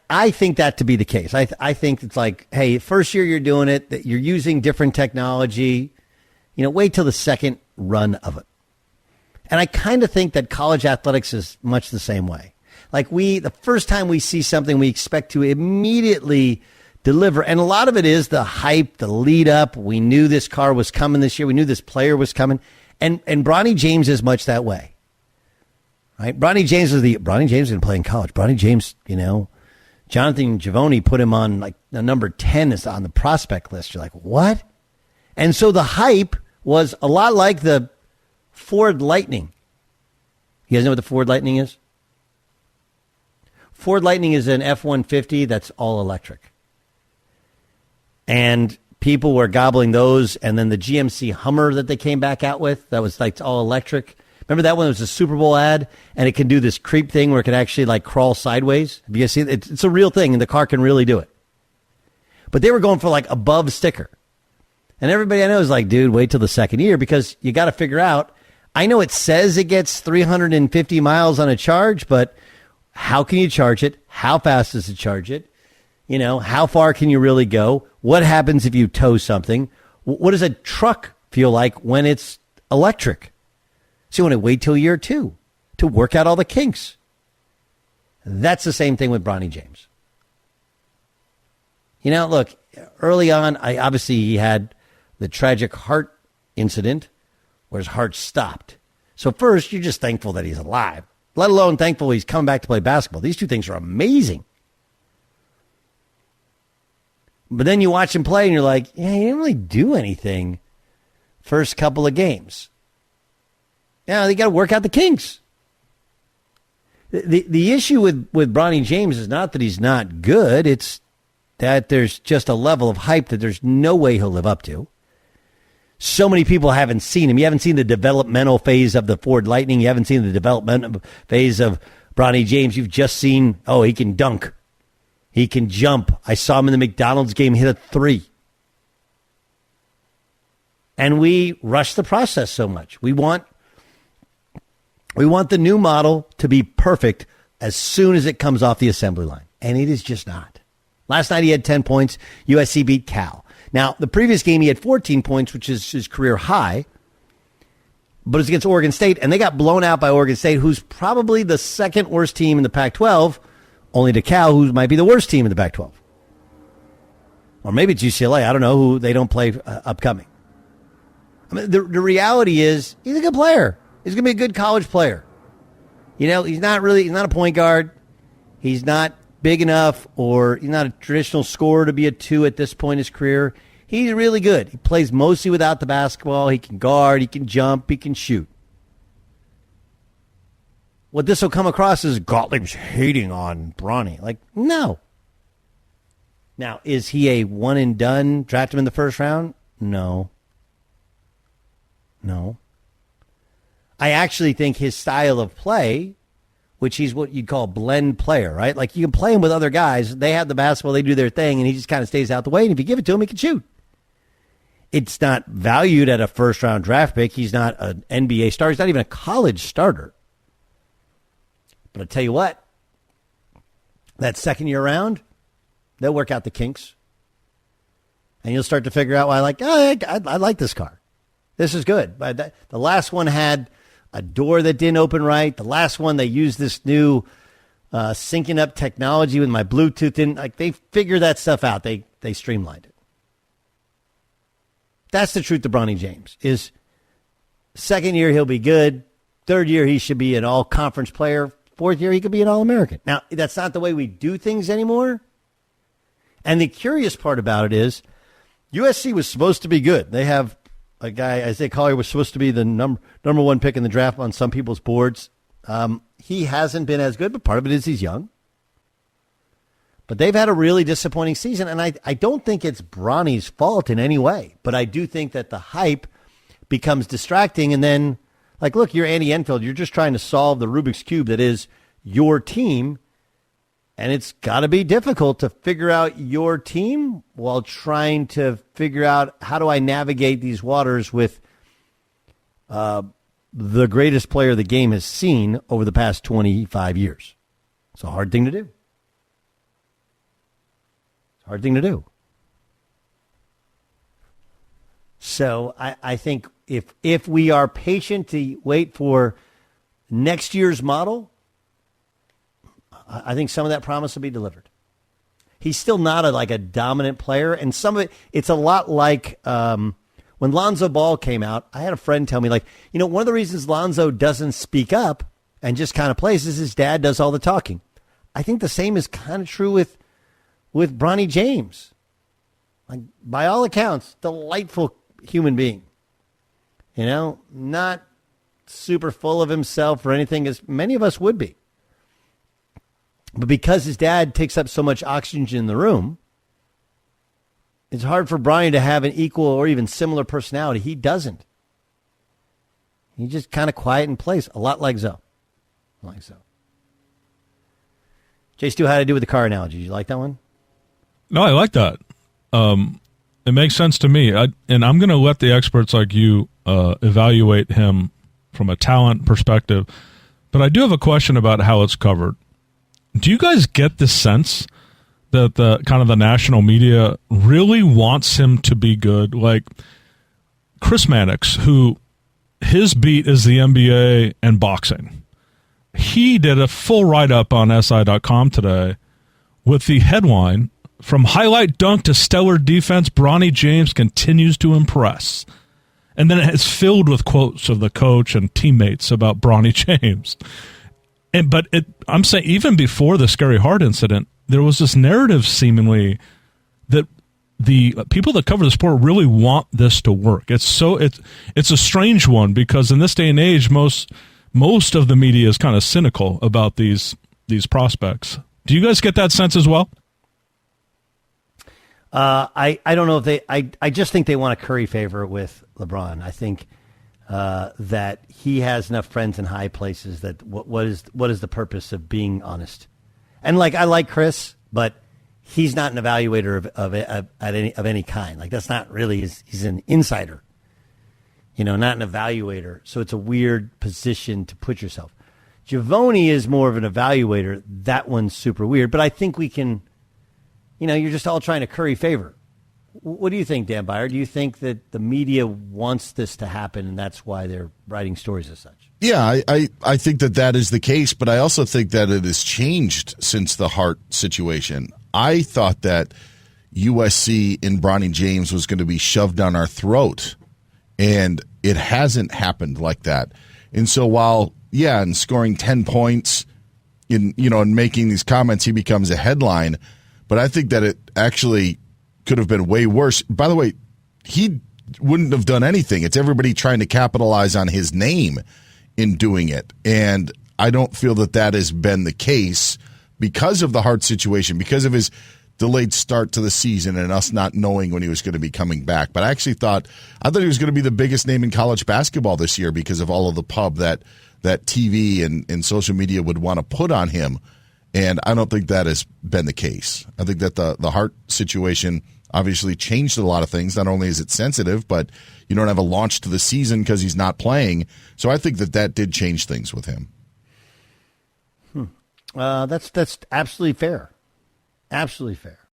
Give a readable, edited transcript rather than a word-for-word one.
I think that to be the case. I think it's like, hey, first year you're doing it, that you're using different technology. Wait till the second run of it. And I kind of think that college athletics is much the same way. Like the first time we see something, we expect to immediately deliver. And a lot of it is the hype, the lead up. We knew this car was coming this year. We knew this player was coming. And Bronny James is much that way. Right? Bronny James didn't play in college. Bronny James, Jonathan Givony put him on like the number 10 is on the prospect list. You're like, what? And so the hype was a lot like the Ford Lightning. You guys know what the Ford Lightning is? Ford Lightning is an F-150 that's all electric. And people were gobbling those. And then the GMC Hummer that they came back out with, that was like all electric. Remember that one? It was a Super Bowl ad, and it can do this creep thing where it can actually like crawl sideways. Have you guys seen it? It's a real thing, and the car can really do it. But they were going for like above sticker. And everybody I know is like, dude, wait till the second year, because you got to figure out. I know it says it gets 350 miles on a charge, but how can you charge it? How fast does it charge it? How far can you really go? What happens if you tow something? What does a truck feel like when it's electric? So you want to wait till year 2 to work out all the kinks. That's the same thing with Bronny James. Look, early on, he had the tragic heart incident where his heart stopped. So first, you're just thankful that he's alive, let alone thankful he's coming back to play basketball. These two things are amazing. But then you watch him play and you're like, yeah, he didn't really do anything first couple of games. Yeah, they got to work out the kinks. The issue with Bronny James is not that he's not good. It's that there's just a level of hype that there's no way he'll live up to. So many people haven't seen him. You haven't seen the developmental phase of the Ford Lightning. You haven't seen the developmental phase of Bronny James. You've just seen, he can dunk. He can jump. I saw him in the McDonald's game hit a 3. And we rush the process so much. We want the new model to be perfect as soon as it comes off the assembly line. And it is just not. Last night he had 10 points. USC beat Cal. Now, the previous game he had 14 points, which is his career high. But it's against Oregon State, and they got blown out by Oregon State, who's probably the second worst team in the Pac-12, only to Cal, who might be the worst team in the Pac-12. Or maybe it's UCLA. I don't know, who they don't play upcoming. I mean, the reality is he's a good player. He's going to be a good college player. He's not a point guard. He's not big enough, or he's not a traditional scorer to be a 2 at this point in his career. He's really good. He plays mostly without the basketball. He can guard. He can jump. He can shoot. What this will come across is Gottlieb's hating on Bronny. Like, no. Now, is he a one and done? Draft him in the first round? No. I actually think his style of play, which he's what you'd call a blend player, right? Like, you can play him with other guys. They have the basketball. They do their thing, and he just kind of stays out the way. And if you give it to him, he can shoot. It's not valued at a first-round draft pick. He's not an NBA star. He's not even a college starter. But I'll tell you what, that second year round, they'll work out the kinks. And you'll start to figure out why, I like this car. This is good. But the last one had a door that didn't open right. The last one, they used this new syncing up technology with my Bluetooth. They figured that stuff out. They streamlined it. That's the truth to Bronny James. Is second year, he'll be good. Third year, he should be an all-conference player. Fourth year, he could be an All-American. Now, that's not the way we do things anymore. And the curious part about it is USC was supposed to be good. They have a guy, Isaiah Collier, was supposed to be the number 1 pick in the draft on some people's boards. He hasn't been as good, but part of it is he's young. But they've had a really disappointing season, and I don't think it's Bronny's fault in any way. But I do think that the hype becomes distracting, and then, look, you're Andy Enfield. You're just trying to solve the Rubik's Cube that is your team, and it's got to be difficult to figure out your team while trying to figure out how do I navigate these waters with the greatest player the game has seen over the past 25 years. It's a hard thing to do. Hard thing to do. So I think if we are patient to wait for next year's model, I think some of that promise will be delivered. He's still not a dominant player, and some of it's a lot like when Lonzo Ball came out. I had a friend tell me, one of the reasons Lonzo doesn't speak up and just kind of plays is his dad does all the talking. I think the same is kind of true with Bronny James. By all accounts, delightful human being. Not super full of himself or anything, as many of us would be. But because his dad takes up so much oxygen in the room, it's hard for Bronny to have an equal or even similar personality. He doesn't. He's just kind of quiet and plays, a lot like Zoe. Jay Stu, how to do with the car analogy? Did you like that one? No, I like that. It makes sense to me. And I'm going to let the experts like you evaluate him from a talent perspective. But I do have a question about how it's covered. Do you guys get the sense that the kind of the national media really wants him to be good? Like Chris Mannix, who his beat is the NBA and boxing. He did a full write-up on SI.com today with the headline, "From highlight dunk to stellar defense, Bronny James continues to impress." And then it's filled with quotes of the coach and teammates about Bronny James. I'm saying even before the Scary Heart incident, there was this narrative seemingly that the people that cover the sport really want this to work. It's a strange one because in this day and age, most of the media is kind of cynical about these prospects. Do you guys get that sense as well? I don't know if I just think they want to curry favor with LeBron. I think that he has enough friends in high places that what is the purpose of being honest? And I like Chris, but he's not an evaluator of any kind. That's not really he's an insider, not an evaluator. So it's a weird position to put yourself. Giovoni is more of an evaluator. That one's super weird, but I think we can. You're just all trying to curry favor. What do you think, Dan Byer? Do you think that the media wants this to happen and that's why they're writing stories as such? Yeah, I think that is the case, but I also think that it has changed since the Hart situation. I thought that USC in Bronny James was going to be shoved down our throat, and it hasn't happened like that. And so while, in scoring 10 points, in making these comments, he becomes a headline, but I think that it actually could have been way worse. By the way, he wouldn't have done anything. It's everybody trying to capitalize on his name in doing it. And I don't feel that has been the case because of the Hart situation, because of his delayed start to the season and us not knowing when he was going to be coming back. But I thought he was going to be the biggest name in college basketball this year because of all of the pub that TV and social media would want to put on him. And I don't think that has been the case. I think that the Hart situation obviously changed a lot of things. Not only is it sensitive, but you don't have a launch to the season because he's not playing. So I think that did change things with him. That's absolutely fair. Absolutely fair.